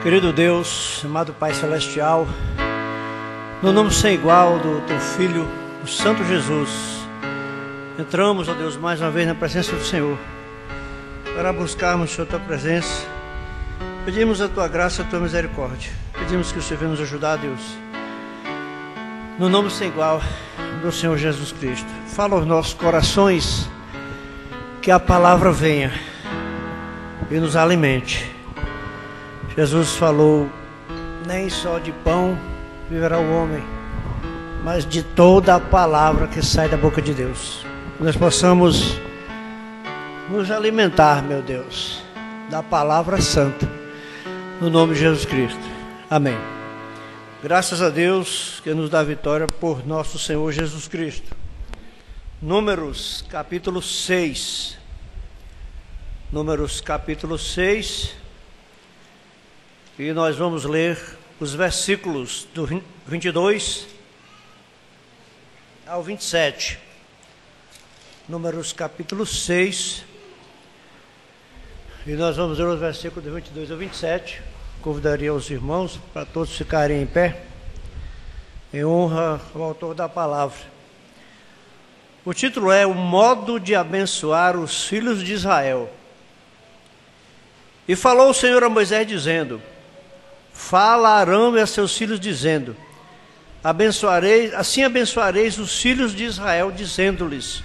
Querido Deus, amado Pai Celestial, no nome sem igual do Teu Filho, o Santo Jesus, entramos, ó Deus, mais uma vez na presença do Senhor, para buscarmos a Tua presença. Pedimos a Tua graça e a Tua misericórdia. Pedimos que o Senhor venha nos ajudar, Deus, no nome sem igual do Senhor Jesus Cristo. Fala aos nossos corações, que a palavra venha e nos alimente. Jesus falou: nem só de pão viverá o homem, mas de toda a palavra que sai da boca de Deus. Que nós possamos nos alimentar, meu Deus, da palavra santa, no nome de Jesus Cristo. Amém. Graças a Deus que nos dá vitória por nosso Senhor Jesus Cristo. Números capítulo 6. Números capítulo 6. E nós vamos ler os versículos do 22 ao 27. Números capítulo 6. E nós vamos ler os versículos do 22 ao 27. Convidaria os irmãos para todos ficarem em pé, em honra ao autor da palavra. O título é: o modo de abençoar os filhos de Israel. E falou o Senhor a Moisés, dizendo: fala a Arão e a seus filhos, dizendo: assim abençoareis os filhos de Israel, dizendo-lhes: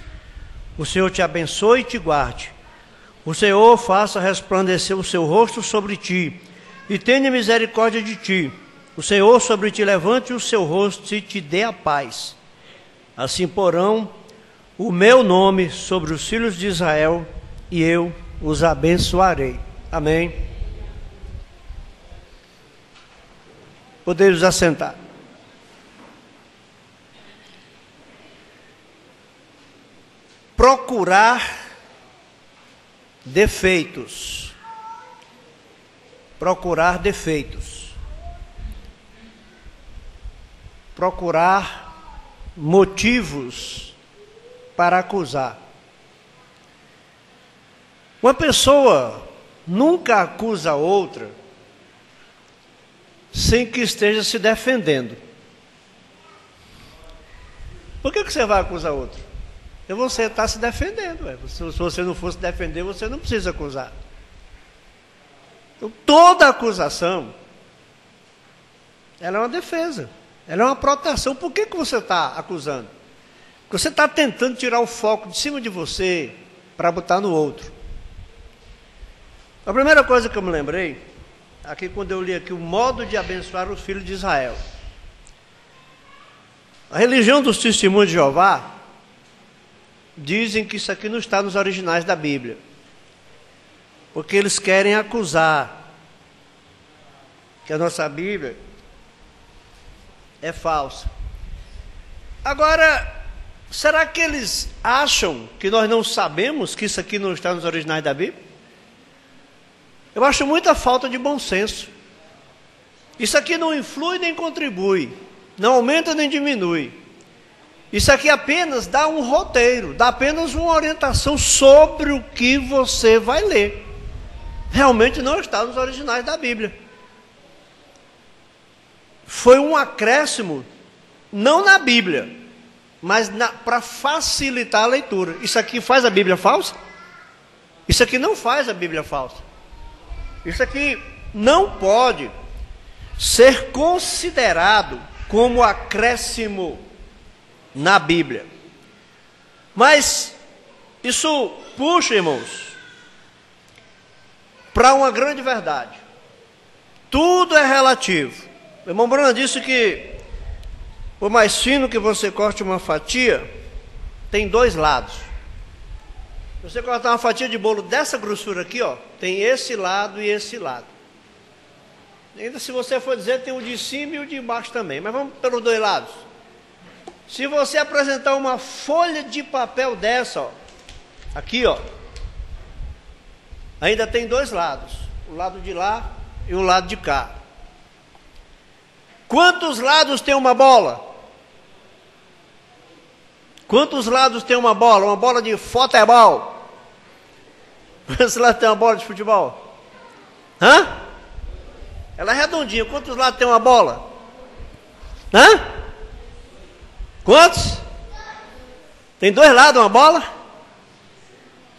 o Senhor te abençoe e te guarde. O Senhor faça resplandecer o seu rosto sobre ti e tenha misericórdia de ti. O Senhor sobre ti levante o seu rosto e te dê a paz. Assim porão o meu nome sobre os filhos de Israel, e eu os abençoarei. Amém. Podemos assentar. Procurar defeitos. Procurar defeitos. Procurar motivos para acusar. Uma pessoa nunca acusa a outra sem que esteja se defendendo. Por que você vai acusar outro? Porque você está se defendendo. Se você não fosse defender, você não precisa acusar. Então, toda acusação, ela é uma defesa, ela é uma proteção. Por que você está acusando? Porque você está tentando tirar o foco de cima de você para botar no outro. A primeira coisa que eu me lembrei, aqui quando eu li aqui o modo de abençoar os filhos de Israel. A religião dos testemunhos de Jeová dizem que isso aqui não está nos originais da Bíblia, porque eles querem acusar que a nossa Bíblia é falsa. Agora, será que eles acham que nós não sabemos que isso aqui não está nos originais da Bíblia? Eu acho muita falta de bom senso. Isso aqui não influi nem contribui, não aumenta nem diminui. Isso aqui apenas dá um roteiro, dá apenas uma orientação sobre o que você vai ler. Realmente não está nos originais da Bíblia. Foi um acréscimo, não na Bíblia, mas para facilitar a leitura. Isso aqui faz a Bíblia falsa? Isso aqui não faz a Bíblia falsa. Isso aqui não pode ser considerado como acréscimo na Bíblia. Mas isso puxa, irmãos, para uma grande verdade. Tudo é relativo. O irmão Bruno disse que por mais fino que você corte uma fatia, tem dois lados. Você cortar uma fatia de bolo dessa grossura aqui, ó, tem esse lado e esse lado. Ainda se você for dizer, tem o de cima e o de baixo também. Mas vamos pelos dois lados. Se você apresentar uma folha de papel dessa, ó, aqui, ó, ainda tem dois lados. O lado de lá e o lado de cá. Quantos lados tem uma bola? Quantos lados tem uma bola? Uma bola de futebol. Quantos lados tem uma bola de futebol? Hã? Ela é redondinha. Quantos lados tem uma bola? Hã? Quantos? Tem 2 lados uma bola?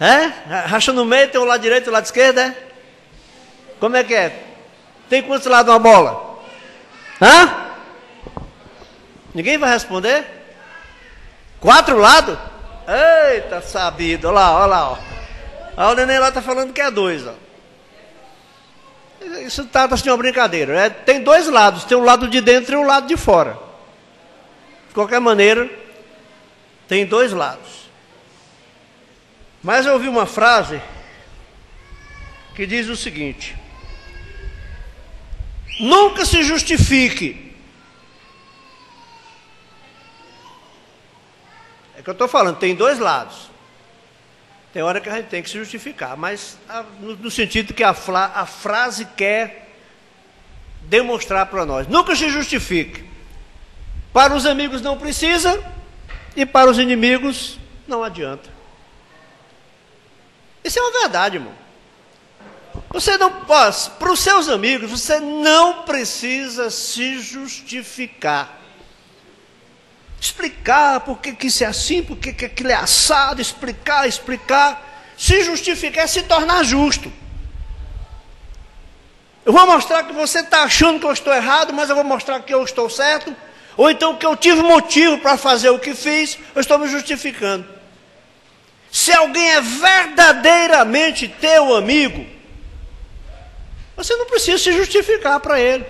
É? Racha no meio, tem o lado direito e o lado esquerdo, é? Como é que é? Tem quantos lados uma bola? Hã? Ninguém vai responder? 4 lados? Eita, sabido. Olha lá, olha lá. Ó. Aí o neném lá está falando que é 2. Ó. Isso está assim uma brincadeira. Né? Tem 2 lados. Tem o lado de dentro e o lado de fora. De qualquer maneira, tem 2 lados. Mas eu ouvi uma frase que diz o seguinte: nunca se justifique. É que eu estou falando, tem 2 lados. Tem hora que a gente tem que se justificar, mas no sentido que a frase quer demonstrar para nós. Nunca se justifique. Para os amigos não precisa, e para os inimigos não adianta. Isso é uma verdade, irmão. Você não pode, para os seus amigos, você não precisa se justificar. Explicar por que isso é assim, por que aquilo é assado, explicar. Se justificar é se tornar justo. Eu vou mostrar que você está achando que eu estou errado, mas eu vou mostrar que eu estou certo. Ou então que eu tive motivo para fazer o que fiz, eu estou me justificando. Se alguém é verdadeiramente teu amigo, você não precisa se justificar para ele.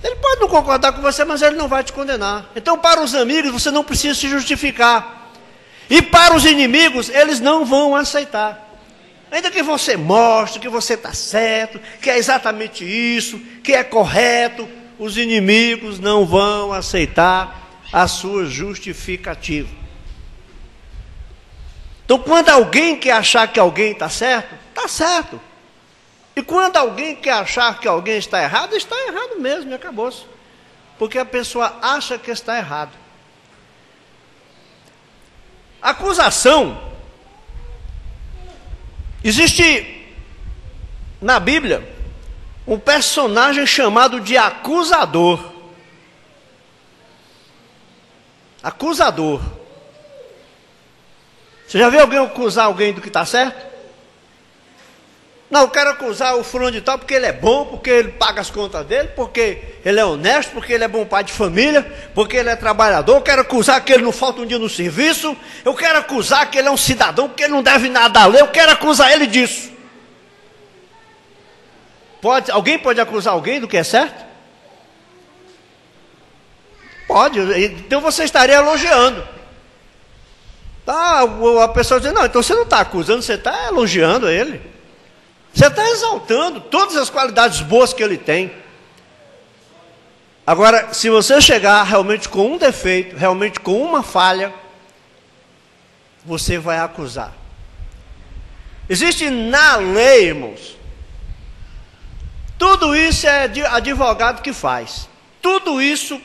Ele pode não concordar com você, mas ele não vai te condenar. Então, para os amigos, você não precisa se justificar. E para os inimigos, eles não vão aceitar. Ainda que você mostre que você está certo, que é exatamente isso, que é correto, os inimigos não vão aceitar a sua justificativa. Então, quando alguém quer achar que alguém está certo, está certo. E quando alguém quer achar que alguém está errado mesmo, e acabou-se. Porque a pessoa acha que está errado. Acusação. Existe na Bíblia um personagem chamado de acusador. Acusador. Você já viu alguém acusar alguém do que está certo? Não, eu quero acusar o fulano de tal porque ele é bom, porque ele paga as contas dele, porque ele é honesto, porque ele é bom pai de família, porque ele é trabalhador. Eu quero acusar que ele não falta um dia no serviço. Eu quero acusar que ele é um cidadão, porque ele não deve nada a lei. Eu quero acusar ele disso. Alguém pode acusar alguém do que é certo? Pode. Então você estaria elogiando. Tá, a pessoa diz, não, então você não está acusando, você está elogiando ele. Você está exaltando todas as qualidades boas que ele tem. Agora, se você chegar realmente com um defeito, realmente com uma falha, você vai acusar. Existe na lei, irmãos, tudo isso é advogado que faz. Tudo isso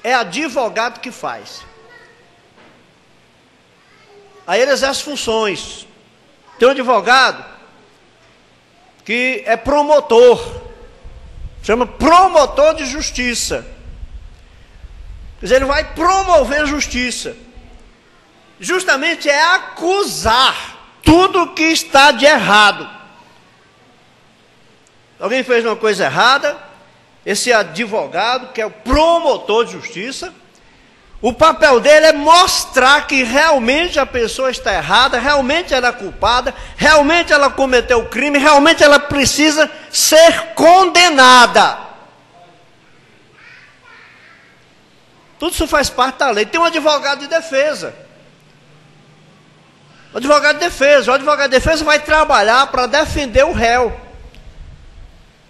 é advogado que faz. Aí ele exerce funções. Tem um advogado que é promotor, chama promotor de justiça. Quer dizer, ele vai promover justiça. Justamente é acusar tudo que está de errado. Alguém fez uma coisa errada, esse advogado, que é o promotor de justiça, o papel dele é mostrar que realmente a pessoa está errada, realmente ela é culpada, realmente ela cometeu o crime, realmente ela precisa ser condenada. Tudo isso faz parte da lei. Tem um advogado de defesa. O advogado de defesa vai trabalhar para defender o réu.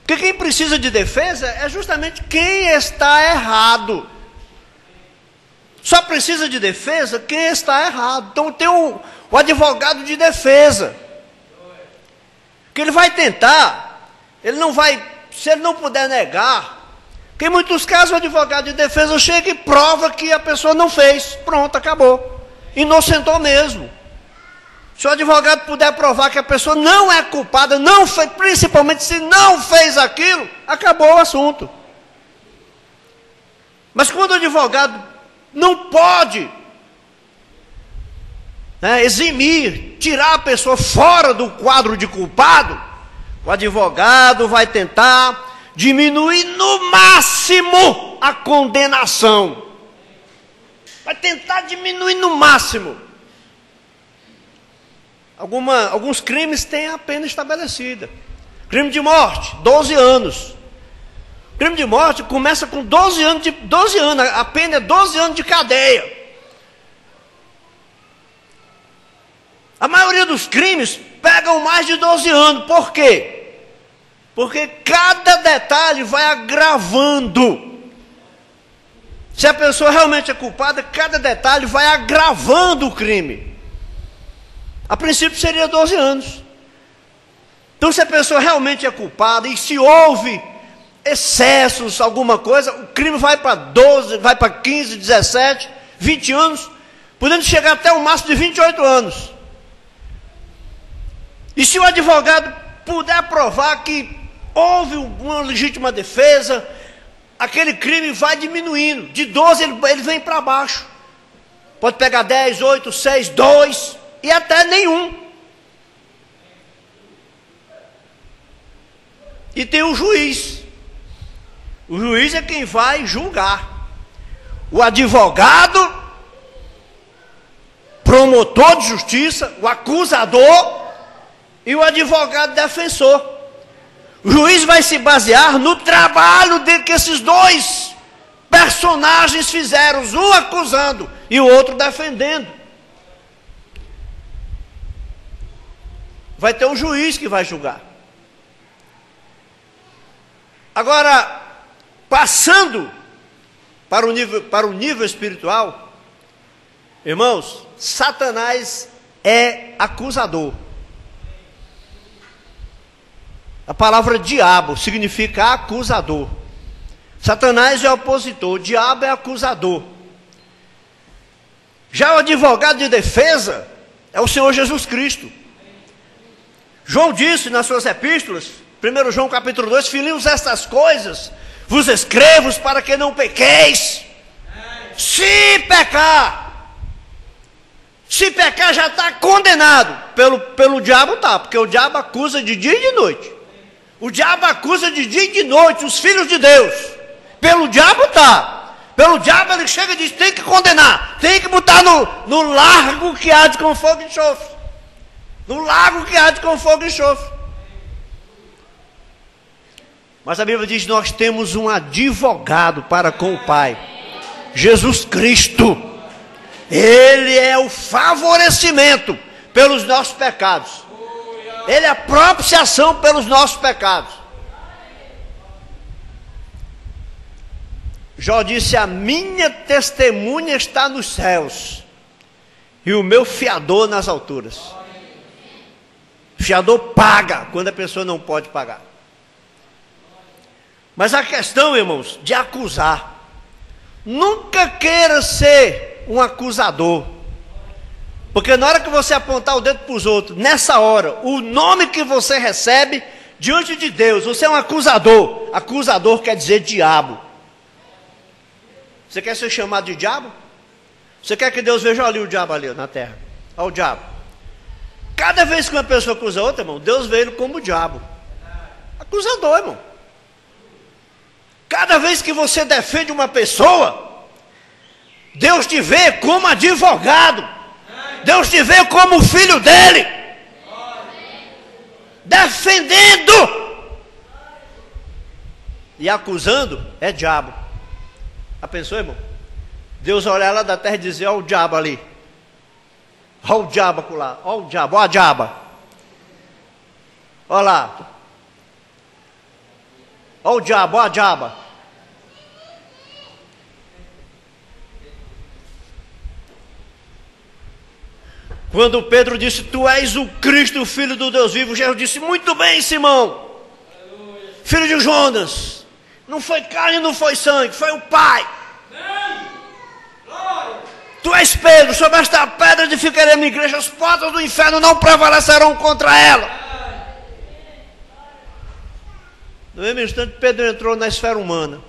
Porque quem precisa de defesa é justamente quem está errado. Só precisa de defesa quem está errado. Então tem o advogado de defesa. Que ele vai tentar, ele não vai, se ele não puder negar, porque em muitos casos o advogado de defesa chega e prova que a pessoa não fez. Pronto, acabou. Inocentou mesmo. Se o advogado puder provar que a pessoa não é culpada, não fez, principalmente se não fez aquilo, acabou o assunto. Mas quando o advogado não pode eximir, tirar a pessoa fora do quadro de culpado, o advogado vai tentar diminuir no máximo a condenação. Vai tentar diminuir no máximo. Alguns crimes têm a pena estabelecida. Crime de morte, 12 anos. Crime de morte começa com 12 anos, a pena é 12 anos de cadeia. A maioria dos crimes pegam mais de 12 anos. Por quê? Porque cada detalhe vai agravando. Se a pessoa realmente é culpada, cada detalhe vai agravando o crime. A princípio seria 12 anos. Então, se a pessoa realmente é culpada e se houve excessos, alguma coisa, o crime vai para 12, vai para 15, 17, 20 anos, podendo chegar até o máximo de 28 anos. E se o advogado puder provar que houve uma legítima defesa, aquele crime vai diminuindo. De 12 ele vem para baixo. Pode pegar 10, 8, 6, 2 e até nenhum. E tem o juiz. O juiz é quem vai julgar. O advogado, promotor de justiça, o acusador e o advogado defensor. O juiz vai se basear no trabalho que esses dois personagens fizeram, um acusando e o outro defendendo. Vai ter um juiz que vai julgar. Agora, passando para o nível espiritual, irmãos, Satanás é acusador. A palavra diabo significa acusador. Satanás é opositor, o diabo é acusador. Já o advogado de defesa é o Senhor Jesus Cristo. João disse nas suas epístolas, 1 João capítulo 2, filhinhos, estas coisas vos escrevo para que não pequeis. Se pecar já está condenado. Pelo diabo está, porque o diabo acusa de dia e de noite. O diabo acusa de dia e de noite os filhos de Deus. Pelo diabo está. Pelo diabo ele chega e diz, tem que condenar, tem que botar no largo que arde com fogo e enxofre. No lago que arde com fogo e enxofre. Mas a Bíblia diz, nós temos um advogado para com o Pai, Jesus Cristo. Ele é o favorecimento pelos nossos pecados. Ele é a propiciação pelos nossos pecados. Jó disse, a minha testemunha está nos céus e o meu fiador nas alturas. Fiador paga quando a pessoa não pode pagar. Mas a questão, irmãos, de acusar. Nunca queira ser um acusador. Porque na hora que você apontar o dedo para os outros, nessa hora, o nome que você recebe diante de Deus, você é um acusador. Acusador quer dizer diabo. Você quer ser chamado de diabo? Você quer que Deus veja ali o diabo ali na terra? Olha o diabo. Cada vez que uma pessoa acusa outra, irmão, Deus vê ele como o diabo. Acusador, irmão. Cada vez que você defende uma pessoa, Deus te vê como advogado. Deus te vê como filho dele. Defendendo. E acusando é diabo. Já pensou, irmão? Deus olhar lá da terra e dizer, olha o diabo ali. Olha o diabo lá. Olha o diabo, olha a diaba. Olha lá. Olha o diabo, olha a diaba. Quando Pedro disse, tu és o Cristo, o Filho do Deus vivo, Jesus disse, muito bem, Simão, filho de Jonas, não foi carne, não foi sangue, foi o Pai. Tu és Pedro, sobre esta pedra edificarei a minha igreja, as portas do inferno não prevalecerão contra ela. No mesmo instante, Pedro entrou na esfera humana.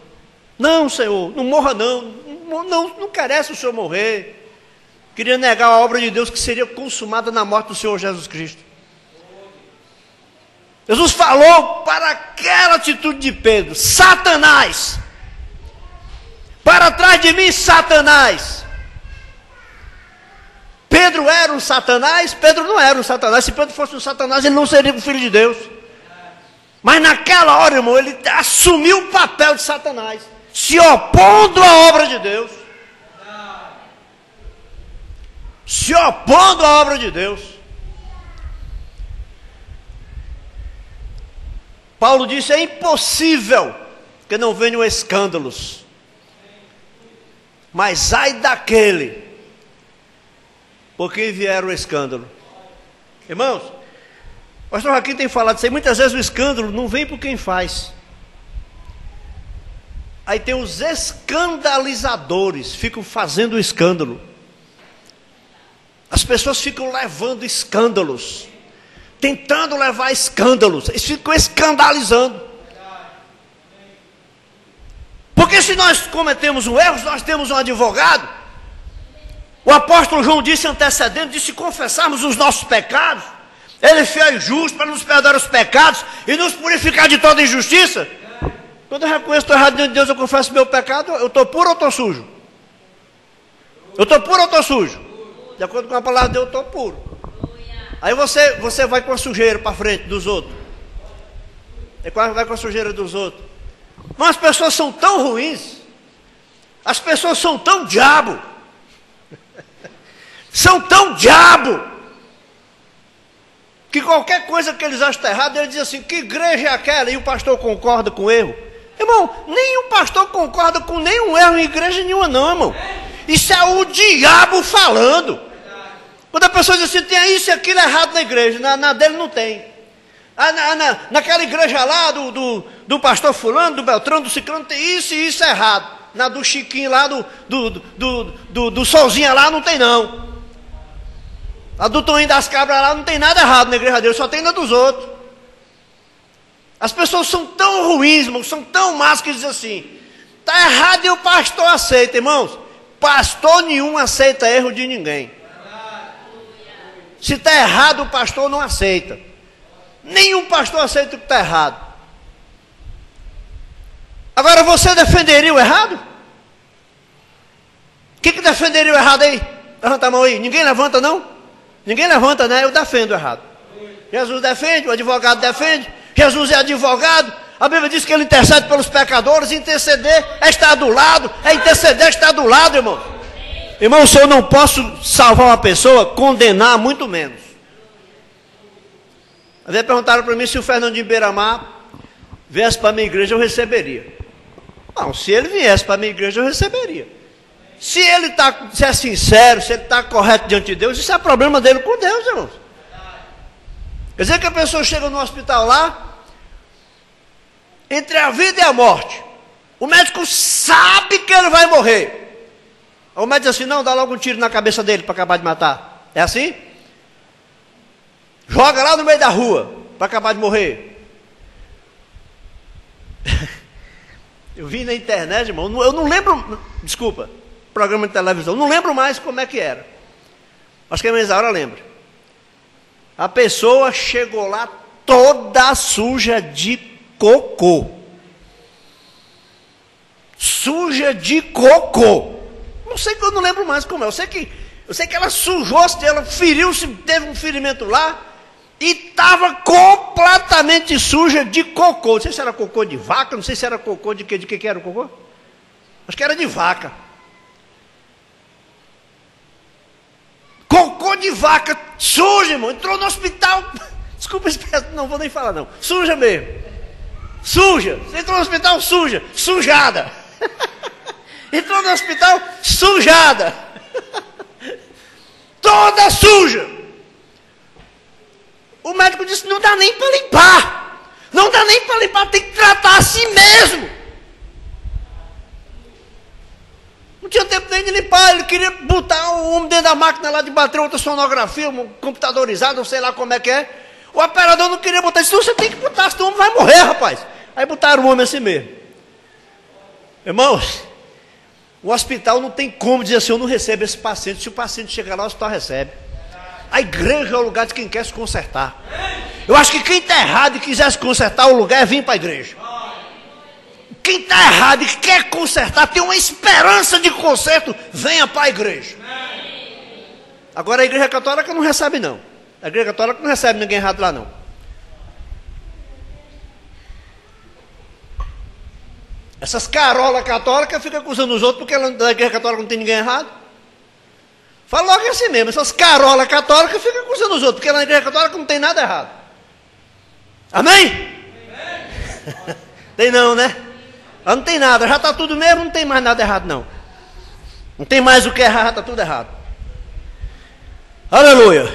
Não, Senhor, não morra não carece o Senhor morrer. Queria negar a obra de Deus que seria consumada na morte do Senhor Jesus Cristo. Jesus falou para aquela atitude de Pedro: Satanás, para trás de mim, Satanás. Pedro era um Satanás? Pedro não era um Satanás. Se Pedro fosse um Satanás, ele não seria um filho de Deus. Mas naquela hora, irmão, ele assumiu o papel de Satanás, se opondo à obra de Deus. Se opondo à obra de Deus. Paulo disse: é impossível que não venham escândalos, mas ai daquele por quem vier o escândalo. Irmãos, o pastor Joaquim tem falado isso aí. Muitas vezes o escândalo não vem por quem faz. Aí tem os escandalizadores, ficam fazendo o escândalo. As pessoas ficam levando escândalos, tentando levar escândalos, eles ficam escandalizando. Porque se nós cometemos um erro, nós temos um advogado. O apóstolo João disse antecedendo, disse: se confessarmos os nossos pecados, ele é fiel e justo para nos perdoar os pecados e nos purificar de toda injustiça. Quando eu reconheço que estou errado diante de Deus, eu confesso meu pecado, eu estou puro ou estou sujo? Eu estou puro ou estou sujo? De acordo com a palavra de Deus, eu estou puro. Aí você vai com a sujeira para frente dos outros. Vai com a sujeira dos outros. Mas as pessoas são tão ruins. As pessoas são tão diabo. São tão diabo. Que qualquer coisa que eles acham errado, eles dizem assim: que igreja é aquela? E o pastor concorda com o erro. Irmão, nenhum pastor concorda com nenhum erro em igreja nenhuma não, irmão. Isso é o diabo falando. Quando a pessoa diz assim: tem isso e aquilo errado na igreja, na dele não tem. Naquela igreja lá do pastor fulano, do Beltrano, do Ciclano, tem isso e isso errado. Na do Chiquinho lá, do Solzinha lá, não tem não. A do Toninho das Cabras lá, não tem nada errado na igreja dele, só tem na dos outros. As pessoas são tão ruins, irmãos, são tão más que dizem assim: está errado e o pastor aceita. Irmãos, pastor nenhum aceita erro de ninguém. Se está errado, o pastor não aceita. Nenhum pastor aceita o que está errado. Agora, você defenderia o errado? Que defenderia o errado aí? Levanta a mão aí. Ninguém levanta, não? Ninguém levanta, né? Eu defendo o errado. Jesus defende, o advogado defende. Jesus é advogado. A Bíblia diz que ele intercede pelos pecadores. Interceder é estar do lado. É interceder, é estar do lado, irmão. Irmão, se eu não posso salvar uma pessoa, condenar muito menos. Às vezes perguntaram para mim se o Fernandinho Beiramar viesse para a minha igreja, eu receberia. Não, se ele viesse para a minha igreja, eu receberia. Se ele se é sincero, se ele está correto diante de Deus, isso é problema dele com Deus, irmãos. Quer dizer que a pessoa chega no hospital lá, entre a vida e a morte, o médico sabe que ele vai morrer. O médico diz assim: não, dá logo um tiro na cabeça dele para acabar de matar. É assim? Joga lá no meio da rua para acabar de morrer. Eu vi na internet, irmão, eu não lembro, desculpa, programa de televisão, não lembro mais como é que era. Acho que a Isaura lembra. A pessoa chegou lá toda suja de cocô. Suja de cocô. Não sei, que eu não lembro mais como é. Eu sei que ela sujou-se, ela feriu-se, teve um ferimento lá e estava completamente suja de cocô. Não sei se era cocô de vaca, não sei se era cocô de quê? De que era o cocô? Acho que era de vaca. Cocô de vaca, suja, irmão. Entrou no hospital. Desculpa, não vou nem falar não. Suja mesmo. Suja. Você entrou no hospital suja. Sujada. Entrou no hospital sujada. Toda suja. O médico disse: não dá nem para limpar. Não dá nem para limpar, tem que tratar a si mesmo. Não tinha tempo nem de limpar, ele queria botar um homem dentro da máquina lá de bater outra sonografia, um computadorizado, não sei lá como é que é. O operador não queria botar, senão você tem que botar, senão o homem vai morrer, rapaz. Aí botaram o homem assim mesmo. Irmãos, o hospital não tem como dizer assim, eu não recebo esse paciente. Se o paciente chegar lá, o hospital recebe. A igreja é o lugar de quem quer se consertar. Eu acho que quem está errado e quiser se consertar, o lugar é vir para a igreja. Quem está errado e quer consertar, tem uma esperança de conserto, venha para a igreja. Agora a igreja católica não recebe não. A igreja católica não recebe ninguém errado lá não. Essas carolas católicas ficam acusando os outros porque na igreja católica não tem ninguém errado. Fala logo assim mesmo, essas carolas católicas ficam acusando os outros porque na igreja católica não tem nada errado. Amém? Amém. Tem não, né? Não tem nada, já está tudo mesmo, não tem mais nada errado não. Não tem mais o que errar, já está tudo errado. Aleluia.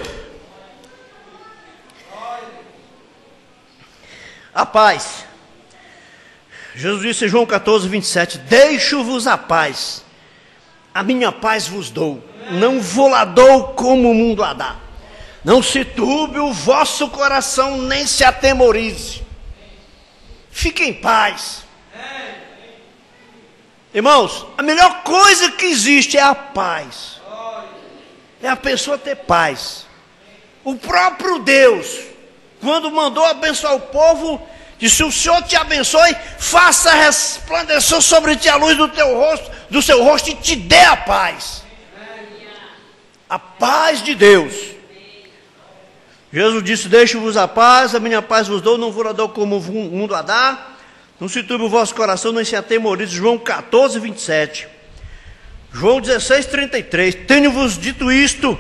A paz. Jesus disse em João 14, 27, deixo-vos a paz, a minha paz vos dou, não vou lá dou como o mundo a dá. Não se turbe o vosso coração, nem se atemorize. Fique em paz. Irmãos, a melhor coisa que existe é a paz. É a pessoa ter paz. O próprio Deus, quando mandou abençoar o povo, disse, o Senhor te abençoe, faça resplandecer sobre ti a luz do seu rosto e te dê a paz. A paz de Deus. Jesus disse, deixo-vos a paz, a minha paz vos dou, não vos a dou como o mundo a dá. Não se turbe o vosso coração, nem se atemorize. João 14, 27. João 16, 33. Tenho-vos dito isto,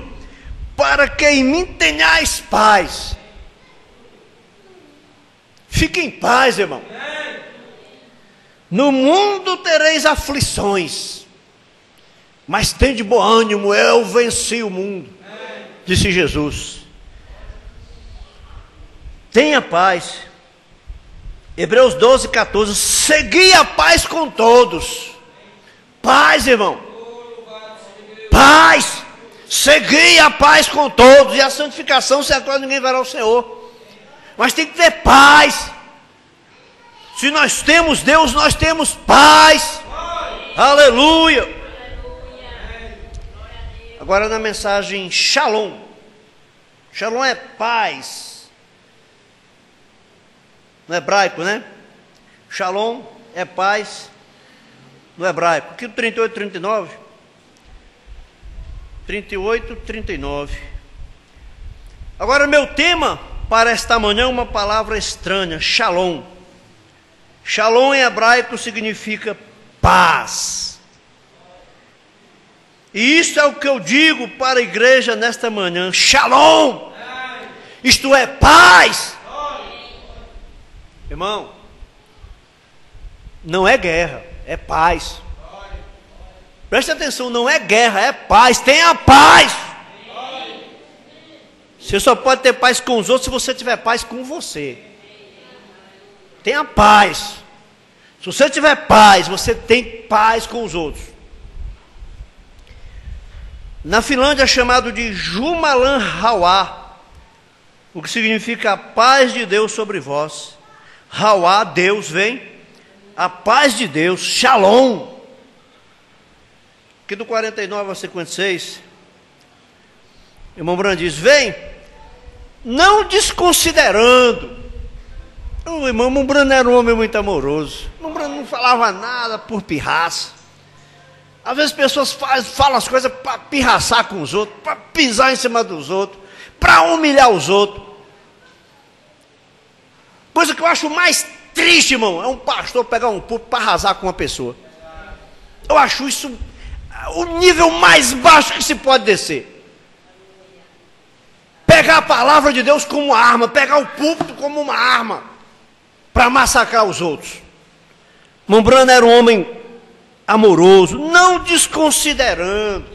para que em mim tenhais paz. Fique em paz, irmão. No mundo tereis aflições, mas tende bom ânimo, eu venci o mundo, disse Jesus. Tenha paz. Hebreus 12, 14. Segui a paz com todos. Paz, irmão. Paz. Segui a paz com todos. E a santificação, sem a qual ninguém verá o Senhor. Mas tem que ter paz. Se nós temos Deus, nós temos paz. Aleluia. Agora na mensagem Shalom. Shalom é paz. No hebraico, né? Shalom é paz no hebraico. Aqui no 38, 39. 38, 39. Agora meu tema para esta manhã é uma palavra estranha, Shalom. Shalom em hebraico significa paz. E isso é o que eu digo para a igreja nesta manhã. Shalom. Isto é paz. Irmão, não é guerra, é paz. Preste atenção, não é guerra, é paz. Tenha paz. Você só pode ter paz com os outros se você tiver paz com você. Tenha paz. Se você tiver paz, você tem paz com os outros. Na Finlândia é chamado de Jumalan Rauha, o que significa a paz de Deus sobre vós. Rauá, Deus, vem, a paz de Deus, Shalom. Aqui do 49 ao 56, irmão Brando diz, vem, não desconsiderando. O irmão Brando era um homem muito amoroso. O irmão Brando não falava nada por pirraça. Às vezes as pessoas falam as coisas para pirraçar com os outros, para pisar em cima dos outros, para humilhar os outros. Coisa que eu acho mais triste, irmão, é um pastor pegar um púlpito para arrasar com uma pessoa. Eu acho isso o nível mais baixo que se pode descer. Pegar a palavra de Deus como uma arma, pegar o púlpito como uma arma, para massacrar os outros. Brando era um homem amoroso, não desconsiderando.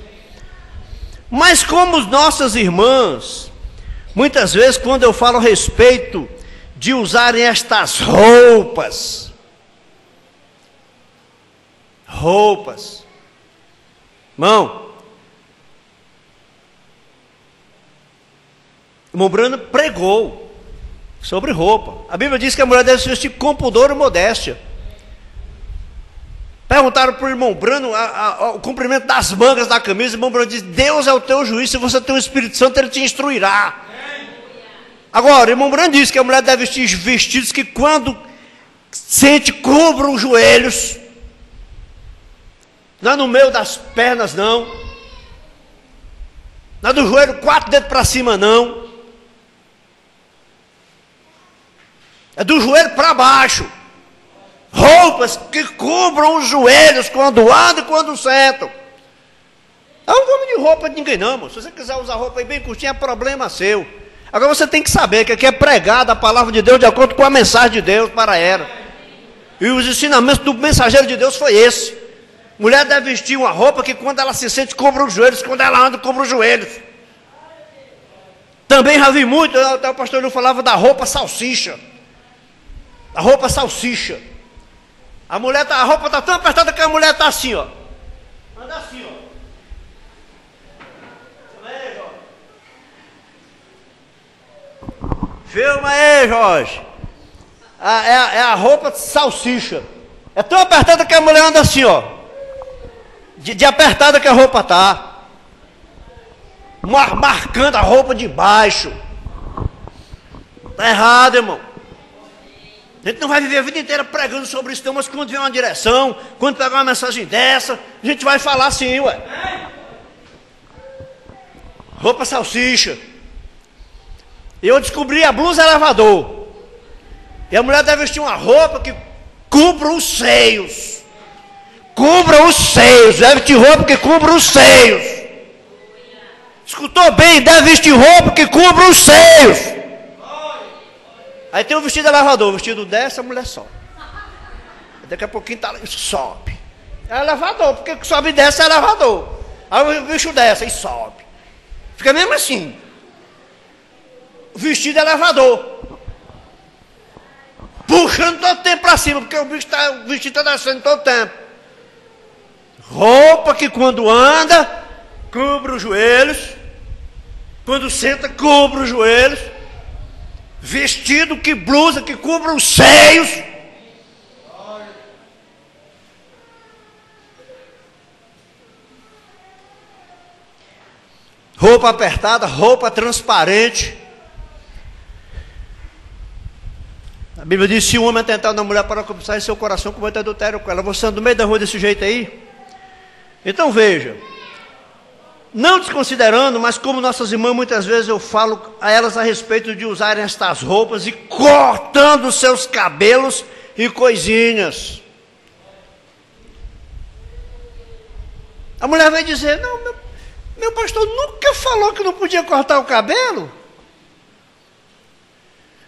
Mas como nossas irmãs, muitas vezes quando eu falo a respeito de usarem estas roupas, Irmão Brando pregou sobre roupa. A Bíblia diz que a mulher deve se vestir com pudor e modéstia. Perguntaram para o irmão Brando o comprimento das mangas da camisa. O irmão Brando disse: Deus é o teu juiz, se você tem o Espírito Santo, ele te instruirá. Agora, o irmão Brando disse que a mulher deve vestir vestidos que, quando sente, cubram os joelhos. Não é no meio das pernas, não. Não é do joelho 4 dedos para cima, não. É do joelho para baixo. Roupas que cubram os joelhos quando andam e quando sentam. Eu não vou de roupa de ninguém, não, irmão. Se você quiser usar roupa aí bem curtinha, é problema seu. Agora você tem que saber que aqui é pregada a palavra de Deus de acordo com a mensagem de Deus para ela. E os ensinamentos do mensageiro de Deus foi esse. Mulher deve vestir uma roupa que, quando ela se sente, cubra os joelhos. Quando ela anda, cubra os joelhos. Também já vi muito, até o pastor Lu falava da roupa salsicha. A roupa salsicha. A roupa está tão apertada que a mulher está assim, ó. Anda assim, ó. Filma aí, Jorge. É a roupa salsicha. É tão apertada que a mulher anda assim, ó. De apertada que a roupa está. Marcando a roupa de baixo. Está errado, irmão. A gente não vai viver a vida inteira pregando sobre isso, não, mas quando vem uma direção, quando pegar uma mensagem dessa, a gente vai falar assim, ué. Roupa salsicha. E eu descobri a blusa elevador. E a mulher deve vestir uma roupa que cubra os seios. Cubra os seios. Deve vestir roupa que cubra os seios. Escutou bem? Deve vestir roupa que cubra os seios. Aí tem o vestido elevador. O vestido desce, a mulher sobe. Daqui a pouquinho tá, sobe. É elevador, porque sobe e desce é elevador. Aí o bicho desce e sobe. Fica mesmo assim. Vestido elevador. Puxando todo o tempo para cima, porque o vestido está descendo todo o tempo. Roupa que, quando anda, cobre os joelhos. Quando senta, cobre os joelhos. Vestido que, blusa que cubra os seios. Roupa apertada, roupa transparente. A Bíblia diz: se o homem é tentado na mulher para cobiçar em seu coração, comete adultério com ela. Você anda no meio da rua desse jeito aí? Então veja, não desconsiderando, mas como nossas irmãs, muitas vezes eu falo a elas a respeito de usarem estas roupas e cortando seus cabelos e coisinhas. A mulher vai dizer: não, meu pastor nunca falou que não podia cortar o cabelo.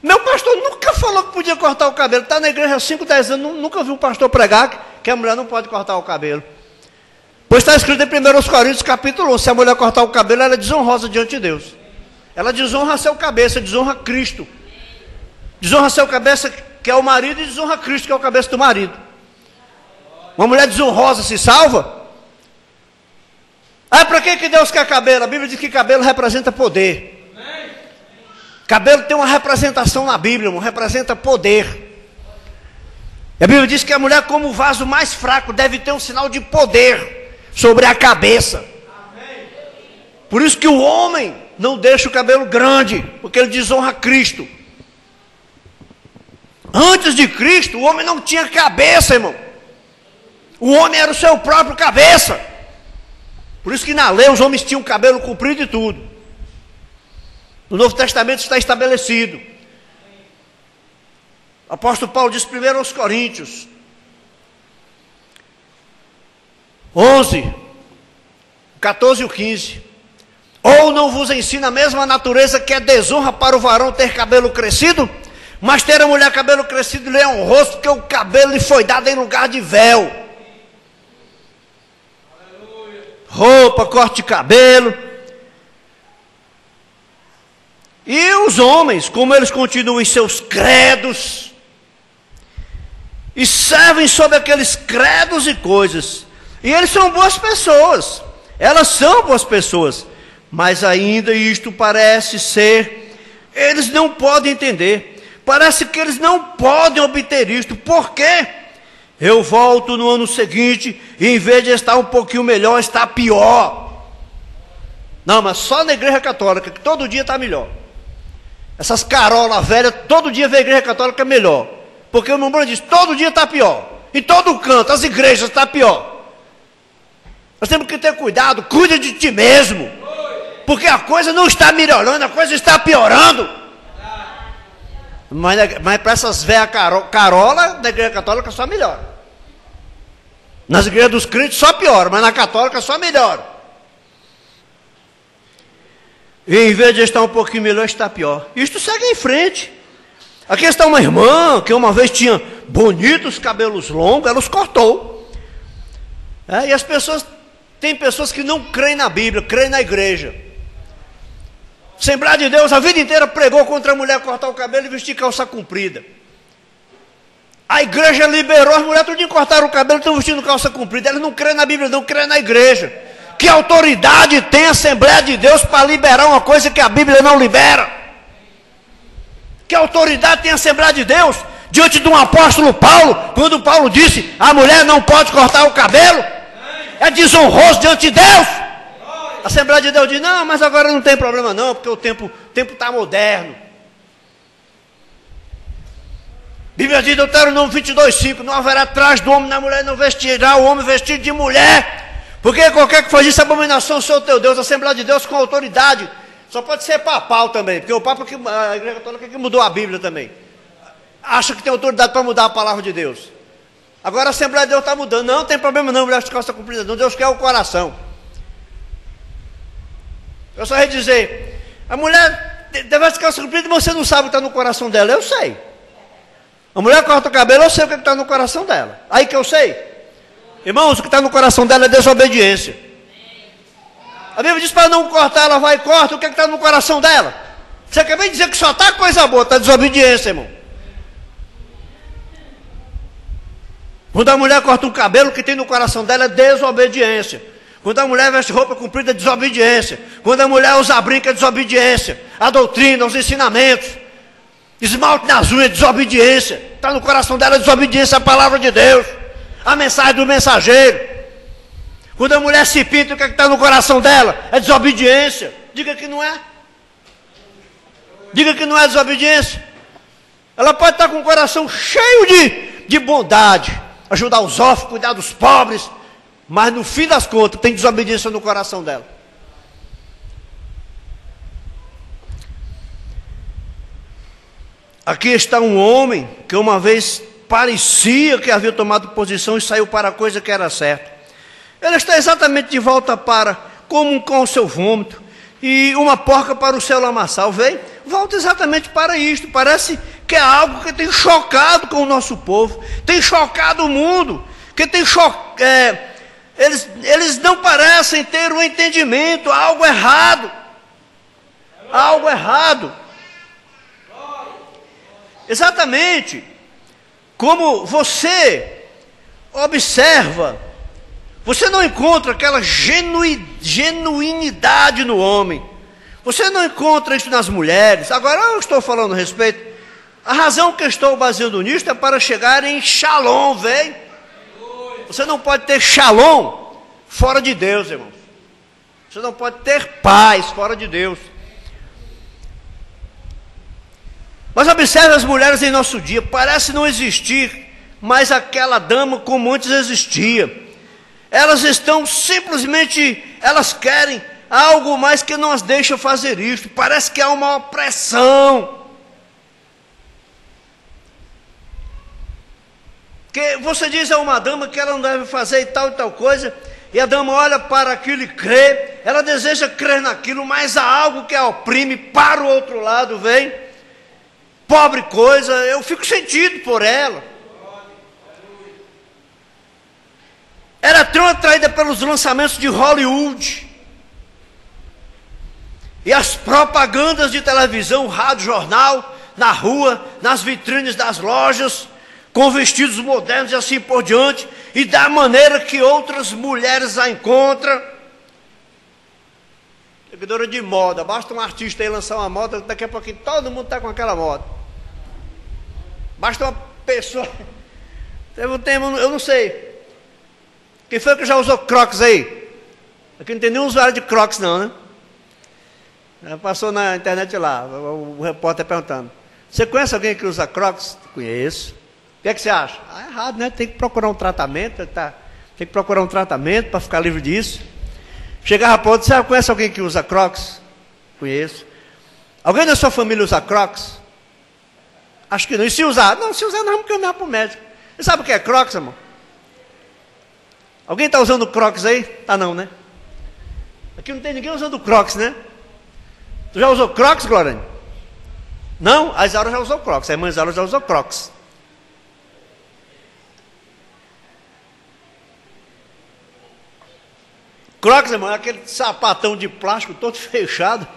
Meu pastor nunca falou que podia cortar o cabelo. Está na igreja há 5, 10 anos, nunca vi um pastor pregar que a mulher não pode cortar o cabelo. Pois está escrito em 1 Coríntios capítulo 1, se a mulher cortar o cabelo, ela é desonrosa diante de Deus. Ela desonra seu cabeça, desonra Cristo. Desonra seu cabeça, que é o marido, e desonra Cristo, que é o cabeça do marido. Uma mulher desonrosa se salva? Ah, para que Deus quer cabelo? A Bíblia diz que cabelo representa poder. Cabelo tem uma representação na Bíblia, irmão, representa poder. A Bíblia diz que a mulher, como o vaso mais fraco, deve ter um sinal de poder sobre a cabeça. Por isso que o homem não deixa o cabelo grande, porque ele desonra Cristo. Antes de Cristo, o homem não tinha cabeça, irmão. O homem era o seu próprio cabeça. Por isso que na lei os homens tinham cabelo comprido e tudo. No Novo Testamento está estabelecido. O apóstolo Paulo diz primeiro aos Coríntios 11, 14 e 15. Ou não vos ensina a mesma natureza que é desonra para o varão ter cabelo crescido? Mas ter a mulher cabelo crescido lhe é honroso, porque o cabelo lhe foi dado em lugar de véu. Roupa, corte de cabelo. E os homens, como eles continuam em seus credos, e servem sob aqueles credos e coisas, e eles são boas pessoas, Elas são boas pessoas, mas ainda isto parece ser, eles não podem entender, parece que eles não podem obter isto. Por quê? Eu volto no ano seguinte e em vez de estar um pouquinho melhor, está pior. Não, mas só na igreja católica, que todo dia está melhor. Essas carolas velhas, todo dia vê a igreja católica melhor. Porque o irmão diz, todo dia está pior. Em todo canto, as igrejas está pior. Nós temos que ter cuidado, cuida de ti mesmo. Porque a coisa não está melhorando, a coisa está piorando. Mas para essas velhas carola, da igreja católica só melhora. Nas igrejas dos crentes só piora, mas na católica só melhora. E em vez de estar um pouquinho melhor, está pior. Isto segue em frente. Aqui está uma irmã que uma vez tinha bonitos cabelos longos, ela os cortou. E as pessoas, tem pessoas que não creem na Bíblia, creem na igreja. Assembleia de Deus a vida inteira pregou contra a mulher cortar o cabelo e vestir calça comprida. A igreja liberou, as mulheres tudinho cortaram o cabelo e estão vestindo calça comprida. Elas não creem na Bíblia, não creem na igreja. Que autoridade tem a Assembleia de Deus para liberar uma coisa que a Bíblia não libera? Que autoridade tem a Assembleia de Deus diante de um apóstolo Paulo, quando Paulo disse, a mulher não pode cortar o cabelo? É desonroso diante de Deus. A Assembleia de Deus diz, não, mas agora não tem problema não, porque o tempo está moderno. Bíblia diz, Deuteronômio 22:5, não haverá traje do homem na mulher, não vestirá o homem vestido de mulher. Porque qualquer que faz isso, abominação, sou o teu Deus. A Assembleia de Deus com autoridade. Só pode ser papal também, porque o Papa, a Igreja Católica que mudou a Bíblia também. Acha que tem autoridade para mudar a palavra de Deus. Agora a Assembleia de Deus está mudando. Não tem problema não, mulher de calça comprida. Não, Deus quer o coração. Eu só ia dizer, a mulher deve de calça comprida, mas você não sabe o que está no coração dela. Eu sei. A mulher corta o cabelo, eu sei o que está no coração dela. Aí que eu sei. Irmãos, o que está no coração dela é desobediência. A Bíblia diz para não cortar, ela vai e corta. O que está no coração dela? Você acabou de dizer que só está coisa boa, está desobediência, irmão. Quando a mulher corta um cabelo, o que tem no coração dela é desobediência. Quando a mulher veste roupa comprida, é desobediência. Quando a mulher usa brinco, é desobediência. A doutrina, os ensinamentos, esmalte nas unhas, é desobediência. Está no coração dela é desobediência à palavra de Deus. A mensagem do mensageiro. Quando a mulher se pinta, o que está no coração dela? É desobediência. Diga que não é. Diga que não é desobediência. Ela pode estar com o coração cheio de bondade, ajudar os órfãos, cuidar dos pobres, mas no fim das contas tem desobediência no coração dela. Aqui está um homem que uma vez parecia que havia tomado posição e saiu para a coisa que era certa. Ele está exatamente de volta para, como um cão ao seu vômito, e uma porca para o seu lamaçal, veio, volta exatamente para isto. Parece que é algo que tem chocado com o nosso povo, tem chocado o mundo, que tem eles não parecem ter um entendimento, algo errado, algo errado. Exatamente como você observa, você não encontra aquela genuinidade no homem, você não encontra isso nas mulheres. Agora eu estou falando a respeito, a razão que eu estou baseando nisto é para chegar em shalom, velho. Você não pode ter shalom fora de Deus, irmãos. Você não pode ter paz fora de Deus. Mas observe as mulheres em nosso dia, parece não existir mais aquela dama como antes existia. Elas estão simplesmente, elas querem algo mais que não as deixa fazer isso. Parece que há uma opressão. Que você diz a uma dama que ela não deve fazer e tal coisa, e a dama olha para aquilo e crê, ela deseja crer naquilo, mas há algo que a oprime, para o outro lado, vem. Pobre coisa, eu fico sentido por ela. Ela é tão atraída pelos lançamentos de Hollywood. E as propagandas de televisão, rádio, jornal, na rua, nas vitrines das lojas, com vestidos modernos e assim por diante, e da maneira que outras mulheres a encontram. Seguidora de moda. Basta um artista aí lançar uma moda, daqui a pouquinho todo mundo está com aquela moda. Basta uma pessoa... Teve um tempo, eu não sei. Quem foi que já usou Crocs aí? Aqui não tem nenhum usuário de Crocs não, né? Passou na internet lá, o repórter perguntando: você conhece alguém que usa Crocs? Conheço. O que é que você acha? Ah, é errado, né? Tem que procurar um tratamento, tem que procurar um tratamento para ficar livre disso. Chegava para outro: você conhece alguém que usa Crocs? Conheço. Alguém da sua família usa Crocs? Acho que não. E se usar? Não, se usar nós vamos caminhar para o médico. Você sabe o que é Crocs, irmão? Alguém está usando Crocs aí? Tá não, né? Aqui não tem ninguém usando Crocs, né? Tu já usou Crocs, Glória? Não? A Isaura já usou Crocs. A irmã Isaura já usou Crocs. Crocs, irmão, é aquele sapatão de plástico todo fechado.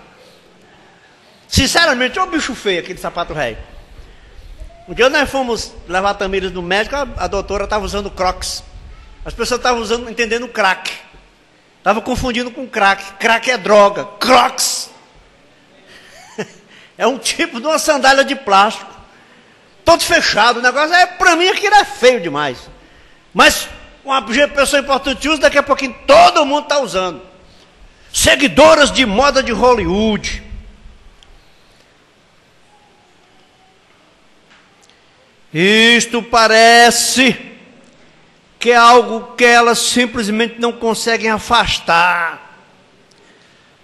Sinceramente, é um bicho feio aquele sapato velho. Um dia nós fomos levar a Tamires no médico, a doutora estava usando Crocs. As pessoas estavam usando, entendendo crack. Estavam confundindo com crack. Crack é droga. Crocs é um tipo de uma sandália de plástico. Todo fechado. O negócio para mim aquilo é feio demais. Mas uma pessoa importante usa, daqui a pouquinho todo mundo está usando. Seguidoras de moda de Hollywood. Isto parece que é algo que elas simplesmente não conseguem afastar.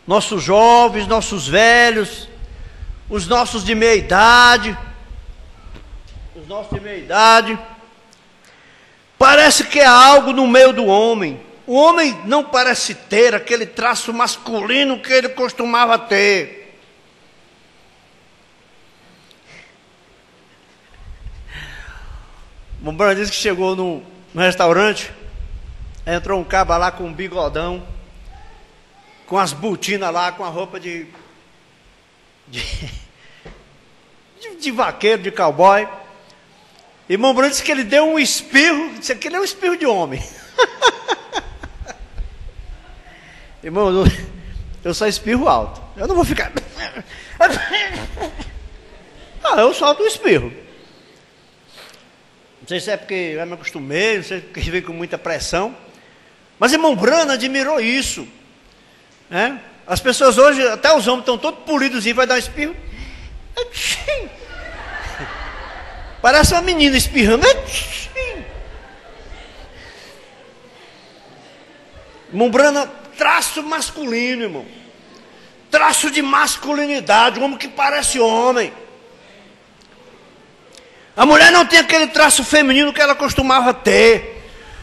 Nossos jovens, nossos velhos, os nossos de meia idade, parece que é algo no meio do homem. O homem não parece ter aquele traço masculino que ele costumava ter. O Bruno disse que chegou no restaurante, entrou um caba lá com um bigodão, com as botinas lá, com a roupa de vaqueiro, de cowboy. E irmão Bruno disse que ele deu um espirro, disse que ele é um espirro de homem. Irmão, eu só espirro alto, eu não vou ficar... eu solto um espirro. Não sei se é porque eu me acostumei, não sei se é porque veio com muita pressão. Mas irmão Brana admirou isso. Né? As pessoas hoje, até os homens estão todos polidos e vai dar um espirro. Parece uma menina espirrando. Irmão Brana, traço masculino, irmão. Traço de masculinidade, um homem que parece homem. A mulher não tem aquele traço feminino que ela costumava ter.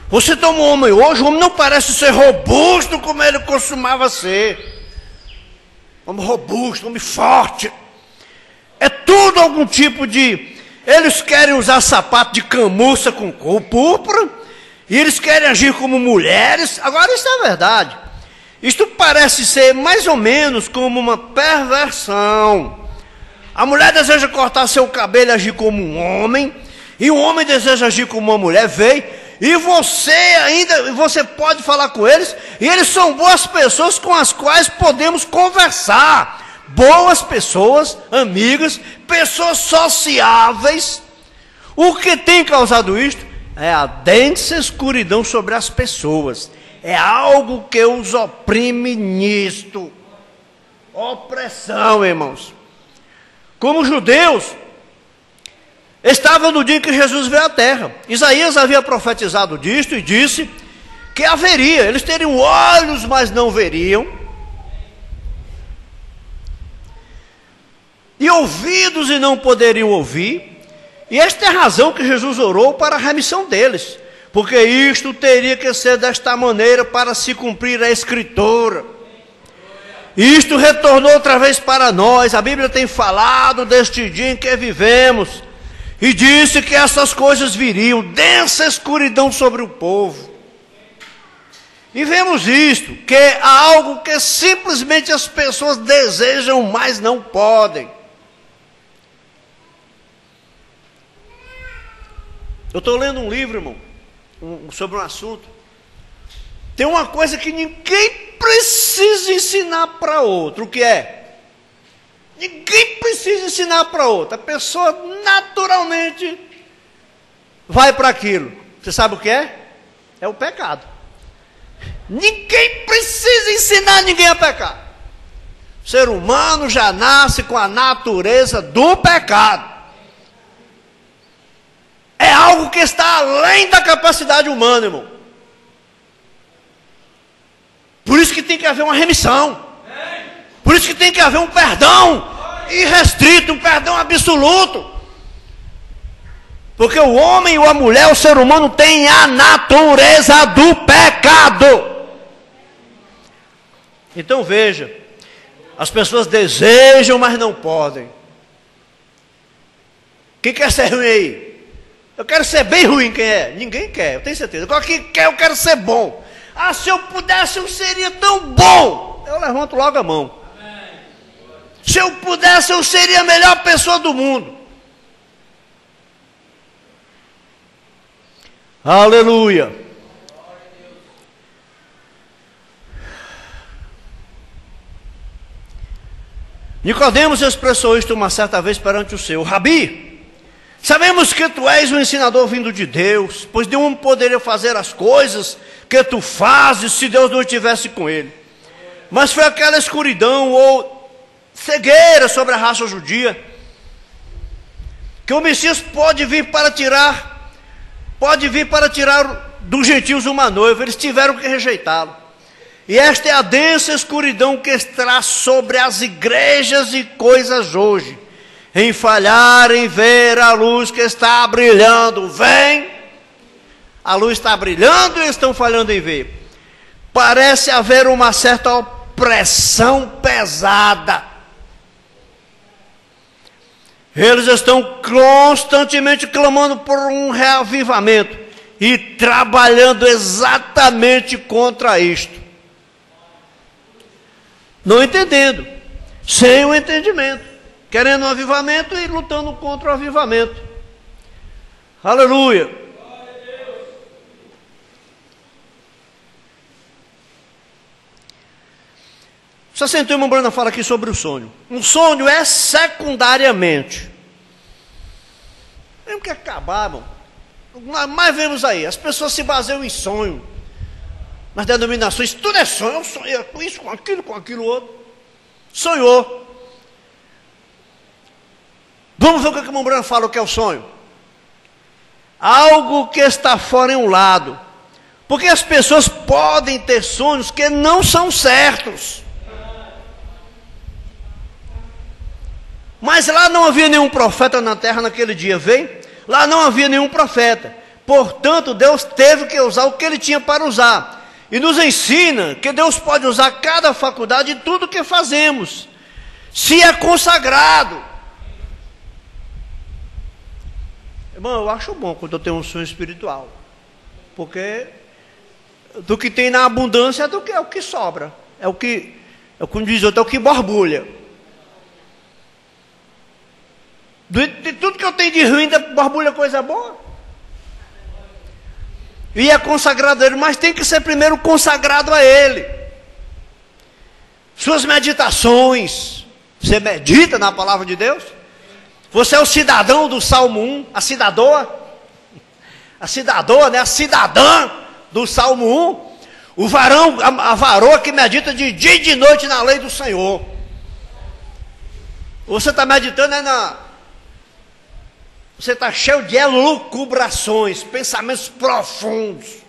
Você toma um homem hoje, o homem não parece ser robusto como ele costumava ser. Homem robusto, homem forte. É tudo algum tipo de... Eles querem usar sapato de camurça com púrpura. E eles querem agir como mulheres. Agora isso é verdade. Isto parece ser mais ou menos como uma perversão. A mulher deseja cortar seu cabelo e agir como um homem, e o homem deseja agir como uma mulher, e você pode falar com eles, e eles são boas pessoas com as quais podemos conversar, boas pessoas, amigas, pessoas sociáveis. O que tem causado isto é a densa escuridão sobre as pessoas, é algo que os oprime nisto, opressão, irmãos. Como judeus, estavam no dia em que Jesus veio à terra. Isaías havia profetizado disto e disse que haveria, eles teriam olhos, mas não veriam, e ouvidos e não poderiam ouvir. E esta é a razão que Jesus orou para a remissão deles, porque isto teria que ser desta maneira para se cumprir a Escritura. Isto retornou outra vez para nós. A Bíblia tem falado deste dia em que vivemos, e disse que essas coisas viriam, densa escuridão sobre o povo. E vemos isto, que há algo que simplesmente as pessoas desejam, mas não podem. Eu estou lendo um livro, irmão, sobre um assunto, Tem uma coisa que ninguém precisa ensinar para outro. O que é? Ninguém precisa ensinar para outro. A pessoa naturalmente vai para aquilo. Você sabe o que é? É o pecado. Ninguém precisa ensinar ninguém a pecar. O ser humano já nasce com a natureza do pecado. É algo que está além da capacidade humana, irmão. Por isso que tem que haver uma remissão. Por isso que tem que haver um perdão irrestrito, um perdão absoluto. Porque o homem ou a mulher, o ser humano tem a natureza do pecado. Então veja, as pessoas desejam, mas não podem. Quem quer ser ruim aí? Eu quero ser bem ruim, quem é? Ninguém quer, eu tenho certeza. Agora quem quer, eu quero ser bom. Ah, se eu pudesse, eu seria tão bom. Eu levanto logo a mão. Se eu pudesse, eu seria a melhor pessoa do mundo. Aleluia. Nicodemos expressou isto uma certa vez perante o seu: Rabi, sabemos que tu és um ensinador vindo de Deus, pois nenhum poderia fazer as coisas que tu fazes se Deus não estivesse com ele. Mas foi aquela escuridão ou cegueira sobre a raça judia, que o Messias pode vir para tirar dos gentios uma noiva. Eles tiveram que rejeitá-lo. E esta é a densa escuridão que está sobre as igrejas e coisas hoje, em falhar em ver a luz que está brilhando. Vem, a luz está brilhando e eles estão falhando em ver. Parece haver uma certa opressão pesada. Eles estão constantemente clamando por um reavivamento e trabalhando exatamente contra isto. Não entendendo, sem o entendimento, querendo um avivamento e lutando contra o avivamento. Aleluia. Só sentou, irmão Brana fala aqui sobre o sonho. Um sonho é secundariamente. Temos que acabar, irmão. Mas vemos aí, as pessoas se baseiam em sonho. Nas denominações, tudo é sonho. Eu sonhei com isso, com aquilo outro. Sonhou. Vamos ver o que o irmão Brana fala, o que é o sonho. Algo que está fora em um lado. Porque as pessoas podem ter sonhos que não são certos. Mas lá não havia nenhum profeta na terra naquele dia, veio? Lá não havia nenhum profeta. Portanto, Deus teve que usar o que ele tinha para usar. E nos ensina que Deus pode usar cada faculdade em tudo que fazemos, se é consagrado. Irmão, eu acho bom quando eu tenho um sonho espiritual, porque do que tem na abundância é o que sobra, é o que diz outro, é o que borbulha. De tudo que eu tenho de ruim, borbulha coisa boa. E é consagrado a ele, mas tem que ser primeiro consagrado a ele. Suas meditações, você medita na palavra de Deus? Você é o cidadão do Salmo 1, a cidadã, né? A cidadã do Salmo 1. O varão, a varoa que medita de dia e de noite na lei do Senhor. Você está meditando você está cheio de elucubrações, pensamentos profundos.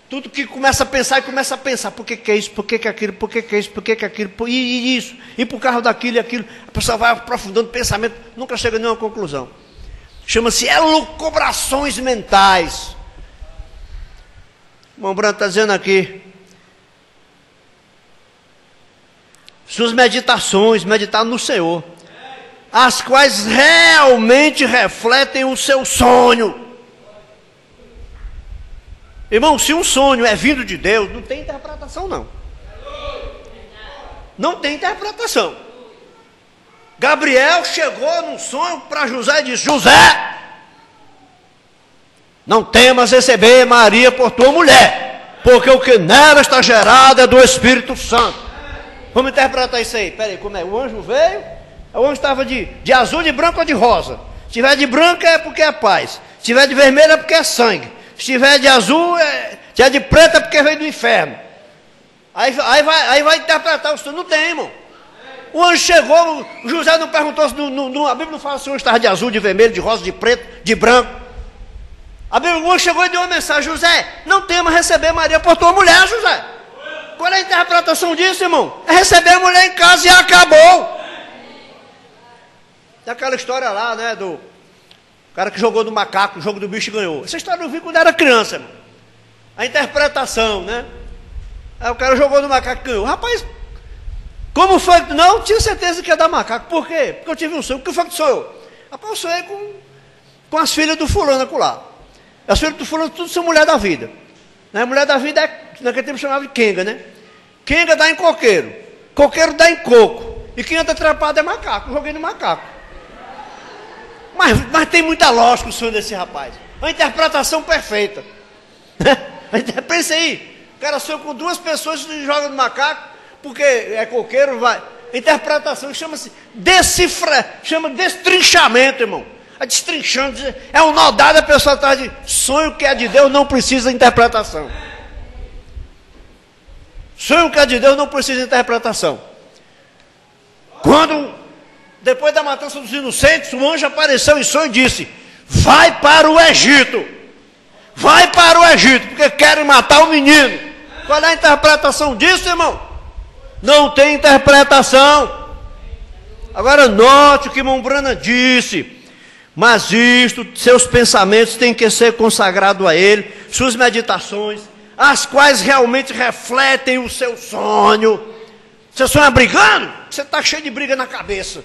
Tudo que começa a pensar e começa a pensar. Por que é isso? Por que é aquilo? Por que é isso? Por que é aquilo? E isso? E por causa daquilo e aquilo. A pessoa vai aprofundando o pensamento, nunca chega a nenhuma conclusão. Chama-se elucubrações mentais. O irmão Branco está dizendo aqui. Suas meditações, meditar no Senhor, as quais realmente refletem o seu sonho. Irmão, se um sonho é vindo de Deus, não tem interpretação não. Não tem interpretação. Gabriel chegou num sonho para José e disse: José, não temas receber Maria por tua mulher, porque o que nela está gerado é do Espírito Santo. Vamos interpretar isso aí. Peraí, como é? O anjo veio, o anjo estava de azul, de branco ou de rosa? Se tiver de branco é porque é paz. Se tiver de vermelho é porque é sangue. Se tiver de azul, se tiver de preto é porque veio do inferno. Aí vai interpretar o sonho. Não tem, irmão. O anjo chegou, o José não perguntou, a Bíblia não fala se o anjo estava de azul, de vermelho, de rosa, de preto, de branco. O anjo chegou e deu uma mensagem: José, não tema receber Maria por tua mulher, José. Qual é a interpretação disso, irmão? É receber a mulher em casa e acabou. Tem aquela história lá, né, do cara que jogou no macaco, o jogo do bicho e ganhou. Essa história eu vi quando era criança, irmão. A interpretação, né? Aí o cara jogou no macaco e ganhou. Rapaz, como foi? Não, tinha certeza que ia dar macaco. Por quê? Porque eu tive um sonho. O que foi que sonhou? Rapaz, eu sonhei com as filhas do fulano acolá. As filhas do fulano tudo são mulher da vida. Né? Mulher da vida naquele tempo chamava de quenga, né? Quenga dá em coqueiro. Coqueiro dá em coco. E quem anda atrapado é macaco. Eu joguei no macaco. Mas tem muita lógica o sonho desse rapaz. Uma interpretação perfeita. Pensa aí. O cara sonha com duas pessoas e joga no macaco, porque é coqueiro, vai. Interpretação chama-se chama destrinchamento, irmão. A destrinchando, é um nó dado, a pessoa está de sonho que é de Deus, não precisa de interpretação. Sonho que é de Deus não precisa de interpretação. Quando, depois da matança dos inocentes, o anjo apareceu em sonho e disse: vai para o Egito. Vai para o Egito, porque querem matar o menino. Qual é a interpretação disso, irmão? Não tem interpretação. Agora note o que Mombrana disse: mas isto, seus pensamentos têm que ser consagrados a Ele, suas meditações, as quais realmente refletem o seu sonho. Você sonha brigando? Você está cheio de briga na cabeça.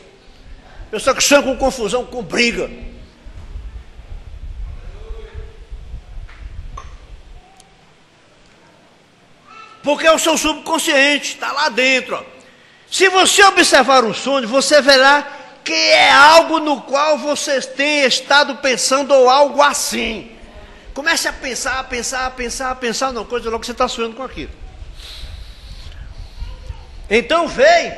Pessoa que sonha com confusão, com briga. Porque é o seu subconsciente, está lá dentro. Ó. Se você observar um sonho, você verá que é algo no qual você tem estado pensando ou algo assim. Comece a pensar, não, coisa logo que você está sonhando com aquilo. Então vem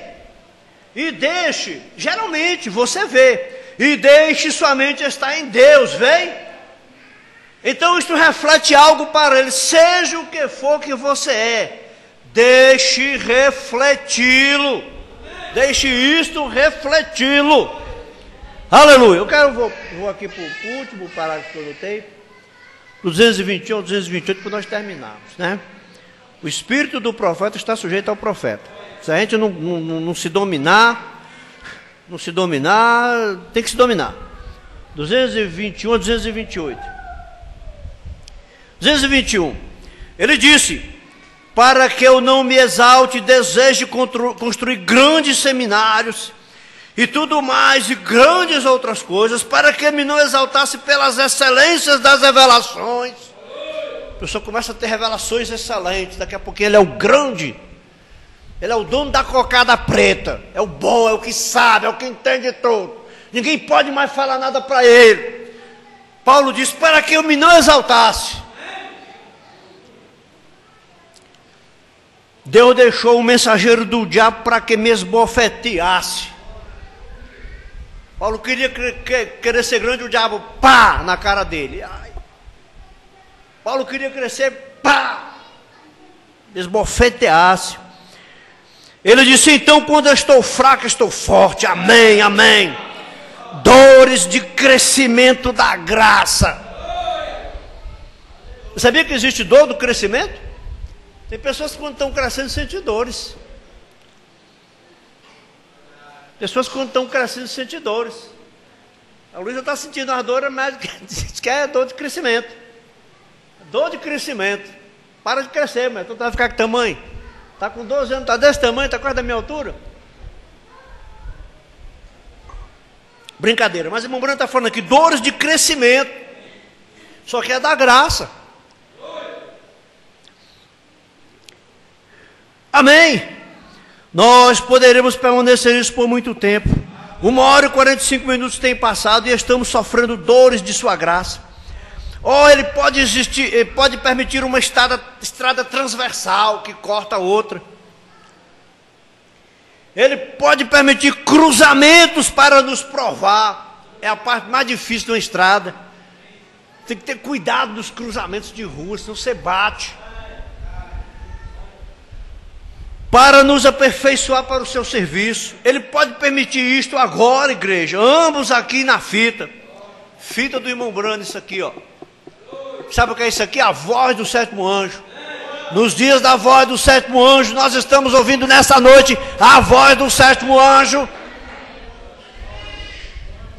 e deixe, geralmente você vê, e deixe sua mente estar em Deus, vem. Então isto reflete algo para Ele, seja o que for que você é, deixe refleti-lo, deixe isto refleti-lo. Aleluia. Vou aqui para o último parágrafo que eu notei, 221 ao 228, para nós terminarmos, né? O espírito do profeta está sujeito ao profeta. Se a gente não se dominar, tem que se dominar. 221 a 228. 221. Ele disse: para que eu não me exalte e deseje construir grandes seminários e tudo mais, e grandes outras coisas, para que me não exaltasse pelas excelências das revelações. A pessoa começa a ter revelações excelentes, daqui a pouquinho ele é o grande, ele é o dono da cocada preta, é o bom, é o que sabe, é o que entende tudo, ninguém pode mais falar nada para ele. Paulo diz: para que eu me não exaltasse. Deus deixou o mensageiro do diabo para que me esbofeteasse. Paulo querer ser grande, o diabo, pá, na cara dele. Ai. Paulo queria crescer, pá, esbofeteasse. Ele disse: então quando eu estou fraco, estou forte. Amém, amém. Dores de crescimento da graça. Você sabia que existe dor do crescimento? Tem pessoas que quando estão crescendo sentem dores. Pessoas que quando estão crescendo sentem dores. A Luísa está sentindo uma dor, mas diz que é dor de crescimento. Dor de crescimento. Para de crescer, mas tu vai ficar com tamanho. Está com 12 anos, está desse tamanho, está quase da minha altura. Brincadeira, mas o irmão Bruno está falando aqui, dores de crescimento. Só que é da graça. Amém. Nós poderemos permanecer isso por muito tempo. 1 hora e 45 minutos tem passado e estamos sofrendo dores de sua graça. Ou ele pode existir, ele pode permitir uma estrada transversal que corta a outra. Ele pode permitir cruzamentos para nos provar. É a parte mais difícil de uma estrada. Tem que ter cuidado dos cruzamentos de rua, senão você bate. Para nos aperfeiçoar para o seu serviço. Ele pode permitir isto agora, igreja. Ambos aqui na fita. Fita do irmão Brando, isso aqui, ó. Sabe o que é isso aqui? A voz do sétimo anjo. Nos dias da voz do sétimo anjo, nós estamos ouvindo nessa noite a voz do sétimo anjo.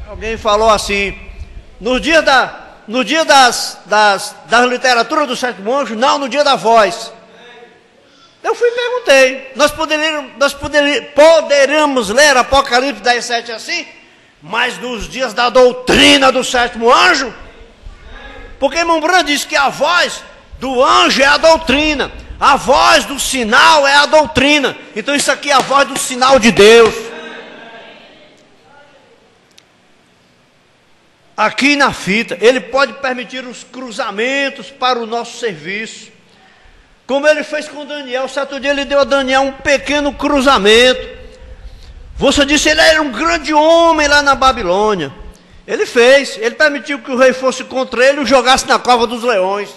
Alguém falou assim, no dia das literaturas do sétimo anjo, não no dia da voz. Eu fui e perguntei, nós poderíamos ler Apocalipse 10:7 assim, mas nos dias da doutrina do sétimo anjo? Porque irmão Brando disse que a voz do anjo é a doutrina, a voz do sinal é a doutrina. Então isso aqui é a voz do sinal de Deus. Aqui na fita, ele pode permitir os cruzamentos para o nosso serviço. Como ele fez com Daniel, certo dia ele deu a Daniel um pequeno cruzamento. Você disse, ele era um grande homem lá na Babilônia. Ele fez, ele permitiu que o rei fosse contra ele e o jogasse na cova dos leões.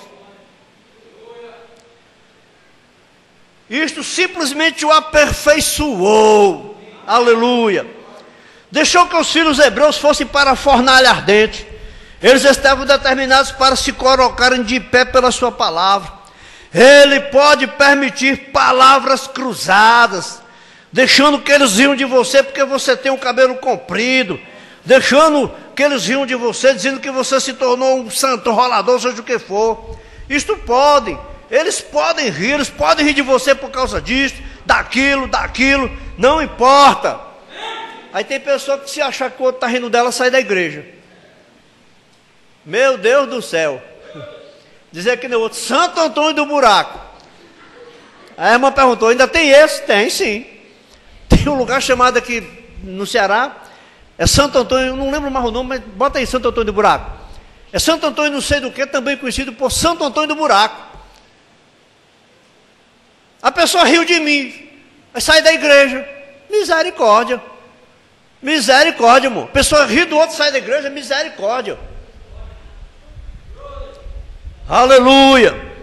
Isto simplesmente o aperfeiçoou. Aleluia. Deixou que os filhos hebreus fossem para a fornalha ardente. Eles estavam determinados para se colocarem de pé pela sua palavra. Ele pode permitir palavras cruzadas, deixando que eles riam de você porque você tem um cabelo comprido, deixando que eles riam de você, dizendo que você se tornou um santo rolador, seja o que for. Isto pode. Eles podem rir de você por causa disso, daquilo, não importa. Aí tem pessoa que se achar que o outro está rindo dela, sai da igreja. Meu Deus do céu. Dizer que no outro, Santo Antônio do Buraco. Aí a irmã perguntou, ainda tem esse? Tem sim. Tem um lugar chamado aqui no Ceará, é Santo Antônio, não lembro mais o nome, mas bota aí Santo Antônio do Buraco. É Santo Antônio não sei do que, também conhecido por Santo Antônio do Buraco. A pessoa riu de mim, vai sair da igreja. Misericórdia. Misericórdia, irmão. A pessoa ri do outro, sai da igreja, misericórdia. Aleluia.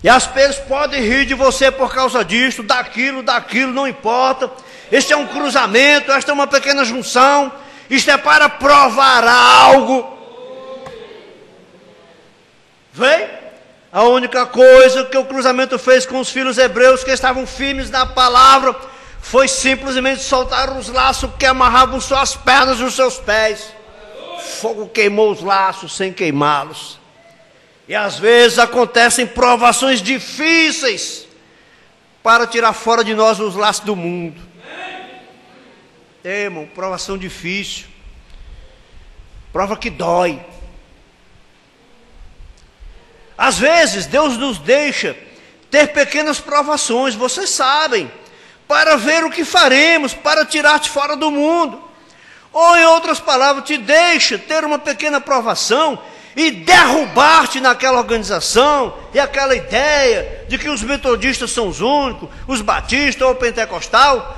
E as pessoas podem rir de você por causa disso, daquilo, não importa. Este é um cruzamento, esta é uma pequena junção. Isto é para provar algo. Vem? A única coisa que o cruzamento fez com os filhos hebreus que estavam firmes na palavra foi simplesmente soltar os laços que amarravam suas pernas e os seus pés. Fogo queimou os laços sem queimá-los. E às vezes acontecem provações difíceis para tirar fora de nós os laços do mundo. Irmão, provação difícil. Prova que dói. Às vezes Deus nos deixa ter pequenas provações, vocês sabem, para ver o que faremos, para tirar-te fora do mundo. Ou em outras palavras, te deixa ter uma pequena provação e derrubar-te naquela organização e aquela ideia de que os metodistas são os únicos, os batistas ou o pentecostal.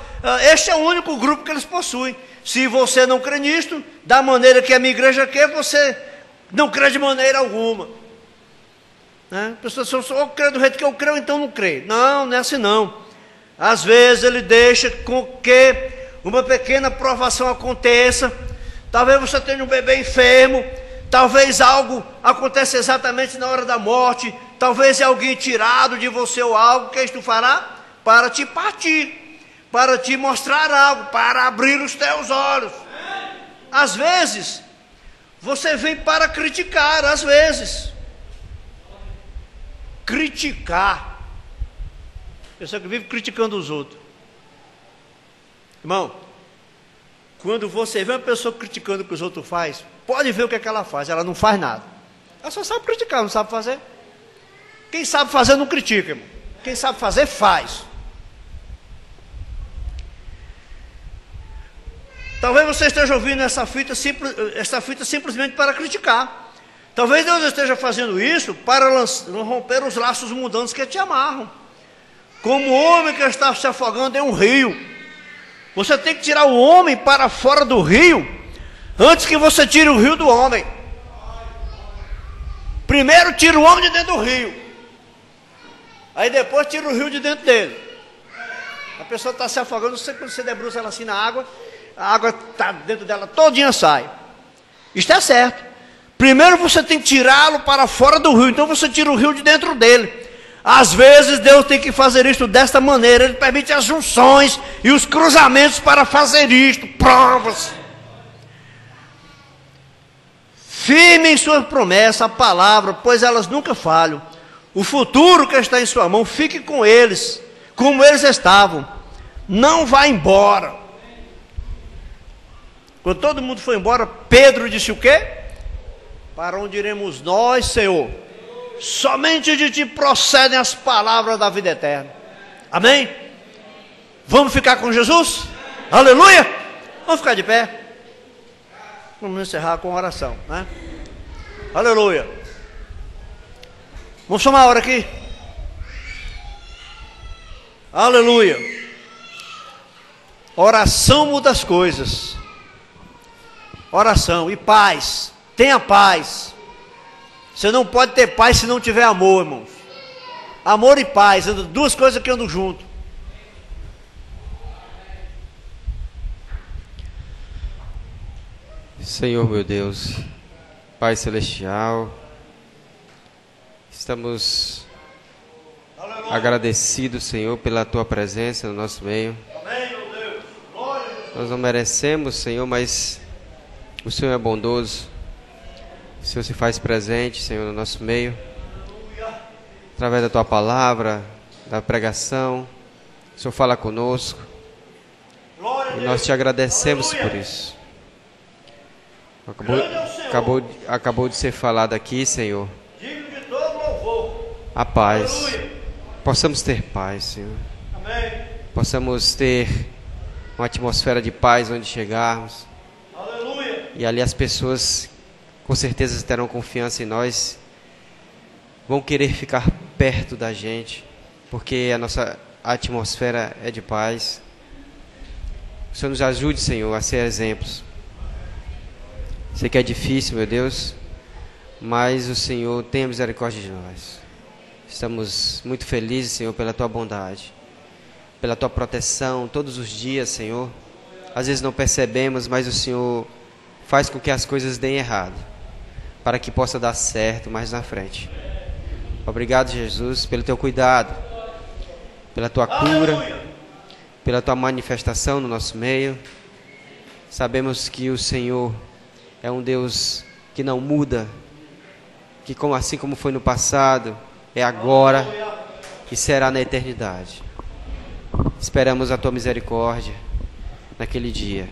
Este é o único grupo que eles possuem. Se você não crê nisto, da maneira que a minha igreja quer, você não crê de maneira alguma. Pessoas só crê do jeito que eu creio, então não crê. Não, não é assim não. Às vezes ele deixa com que uma pequena provação aconteça. Talvez você tenha um bebê enfermo, talvez algo aconteça exatamente na hora da morte, talvez é alguém tirado de você ou algo, que isto fará? Para te partir, para te mostrar algo, para abrir os teus olhos. Às vezes, você vem para criticar, às vezes. Criticar. Pessoa que vive criticando os outros. Irmão, quando você vê uma pessoa criticando o que os outros fazem, pode ver o que é que ela faz, ela não faz nada. Ela só sabe criticar, não sabe fazer. Quem sabe fazer não critica, irmão. Quem sabe fazer, faz. Talvez você esteja ouvindo essa fita simplesmente para criticar. Talvez Deus esteja fazendo isso para romper os laços mundanos que te amarram. Como o homem que está se afogando em um rio. Você tem que tirar o homem para fora do rio, antes que você tire o rio do homem. Primeiro tira o homem de dentro do rio, aí depois tira o rio de dentro dele. A pessoa está se afogando, quando você debruça ela assim na água, a água está dentro dela, todinha sai. Isto é certo. Primeiro você tem que tirá-lo para fora do rio, então você tira o rio de dentro dele. Às vezes Deus tem que fazer isto desta maneira. Ele permite as junções e os cruzamentos para fazer isto, provas. Firme em sua promessa, a palavra, pois elas nunca falham. O futuro que está em sua mão, fique com eles, como eles estavam. Não vá embora. Quando todo mundo foi embora, Pedro disse o quê? Para onde iremos nós, Senhor? Somente de ti procedem as palavras da vida eterna. Amém? Vamos ficar com Jesus? Aleluia! Vamos ficar de pé. Vamos encerrar com oração, né? Aleluia! Vamos chamar a hora aqui. Aleluia! Oração muda as coisas. Oração e paz. Tenha paz. Você não pode ter paz se não tiver amor, irmãos. Amor e paz, duas coisas que andam junto. Senhor meu Deus, Pai Celestial, estamos agradecidos, Senhor, pela Tua presença no nosso meio. Amém, meu Deus. Glória a Deus. Nós não merecemos, Senhor, mas o Senhor é bondoso. O Senhor se faz presente, Senhor, no nosso meio, através da Tua palavra, da pregação. O Senhor fala conosco e nós Te agradecemos por isso. Acabou de ser falado aqui, Senhor, a paz. Possamos ter paz, Senhor. Possamos ter uma atmosfera de paz onde chegarmos. E ali as pessoas com certeza terão confiança em nós, vão querer ficar perto da gente, porque a nossa atmosfera é de paz. O Senhor nos ajude, Senhor, a ser exemplos. Sei que é difícil, meu Deus, mas o Senhor tenha misericórdia de nós. Estamos muito felizes, Senhor, pela Tua bondade, pela Tua proteção todos os dias, Senhor. Às vezes não percebemos, mas o Senhor faz com que as coisas deem errado, para que possa dar certo mais na frente. Obrigado, Jesus, pelo Teu cuidado, pela Tua cura, pela Tua manifestação no nosso meio. Sabemos que o Senhor é um Deus que não muda, que assim como foi no passado, é agora e será na eternidade. Esperamos a Tua misericórdia naquele dia.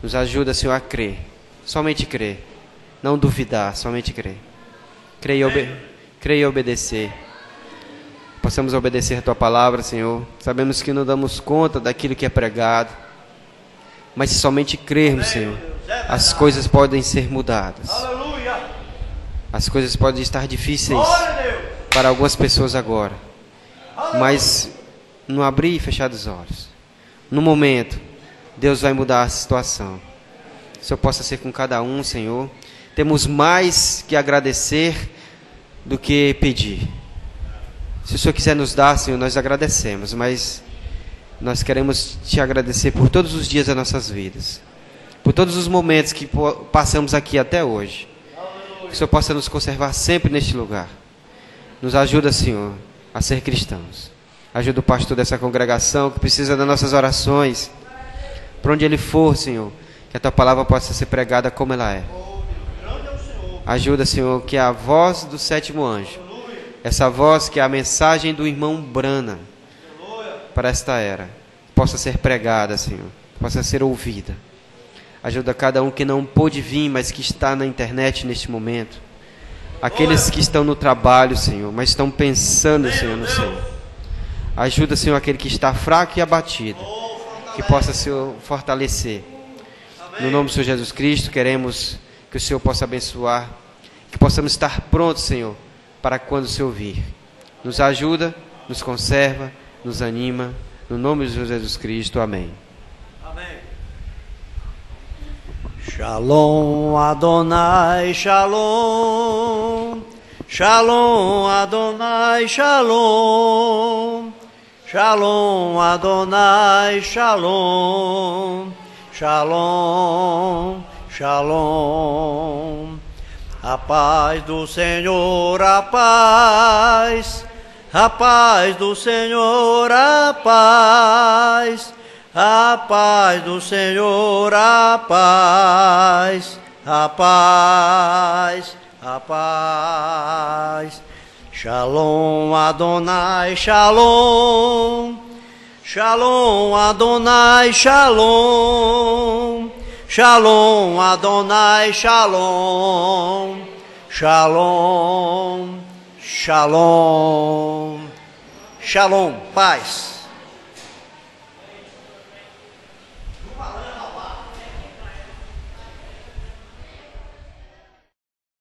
Nos ajuda, Senhor, a crer, somente crer. Não duvidar, somente crer. Crer e obedecer. Possamos obedecer a Tua palavra, Senhor. Sabemos que não damos conta daquilo que é pregado, mas se somente crermos, Senhor, as coisas podem ser mudadas. As coisas podem estar difíceis para algumas pessoas agora, mas no abrir e fechar dos olhos, no momento, Deus vai mudar a situação. Que o Senhor possa ser com cada um, Senhor. Temos mais que agradecer do que pedir. Se o Senhor quiser nos dar, Senhor, nós agradecemos, mas nós queremos Te agradecer por todos os dias das nossas vidas, por todos os momentos que passamos aqui até hoje. Que o Senhor possa nos conservar sempre neste lugar. Nos ajuda, Senhor, a ser cristãos. Ajuda o pastor dessa congregação que precisa das nossas orações. Por onde ele for, Senhor, que a Tua palavra possa ser pregada como ela é. Ajuda, Senhor, que a voz do sétimo anjo, essa voz que é a mensagem do irmão Brana para esta era, possa ser pregada, Senhor, possa ser ouvida. Ajuda cada um que não pôde vir, mas que está na internet neste momento. Aqueles que estão no trabalho, Senhor, mas estão pensando, Senhor, no Senhor. Ajuda, Senhor, aquele que está fraco e abatido, que possa, Senhor, fortalecer. No nome do Senhor Jesus Cristo, queremos que o Senhor possa abençoar que possamos estar prontos, Senhor, para quando o Senhor vir. Nos ajuda, nos conserva, nos anima, no nome de Jesus Cristo. Amém. Amém. Shalom Adonai Shalom, Shalom Adonai Shalom, Shalom Adonai Shalom, Shalom, Shalom. A paz do Senhor, a paz do Senhor, a paz do Senhor, a paz, a paz. Shalom Adonai Shalom, Shalom Adonai Shalom, Shalom Adonai Shalom, Shalom, Shalom, Shalom, paz.